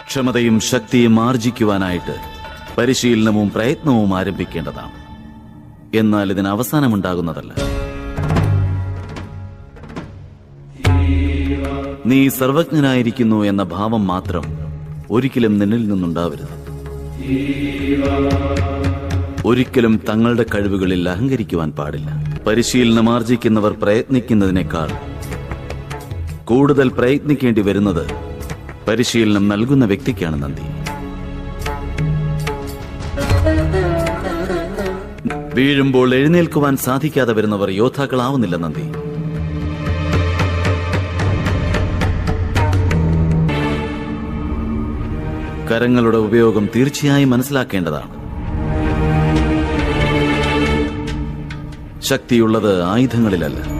ക്ഷമതയും ശക്തിയും ആർജിക്കുവാനായിട്ട് പരിശീലനവും പ്രയത്നവും ആരംഭിക്കേണ്ടതാണ്. എന്നാൽ ഇതിന് അവസാനമുണ്ടാകുന്നതല്ല. നീ സർവജ്ഞനായിരിക്കുന്നു എന്ന ഭാവം മാത്രം ഒരിക്കലും നിന്നിൽ നിന്നുണ്ടാവരുത്. ഒരിക്കലും തങ്ങളുടെ കഴിവുകളിൽ അഹങ്കരിക്കുവാൻ പാടില്ല. പരിശീലനം ആർജിക്കുന്നവർ പ്രയത്നിക്കുന്നതിനേക്കാൾ കൂടുതൽ പ്രയത്നിക്കേണ്ടി വരുന്നത് പരിശീലനം നൽകുന്ന വ്യക്തിക്കാണ്. നന്ദി. വീഴുമ്പോൾ എഴുന്നേൽക്കുവാൻ സാധിക്കാതെ വരുന്നവർ യോദ്ധാക്കളാവുന്നില്ല. നന്ദി. കരങ്ങളുടെ ഉപയോഗം തീർച്ചയായും മനസ്സിലാക്കേണ്ടതാണ്. ശക്തിയുള്ളത് ആയുധങ്ങളിലല്ല,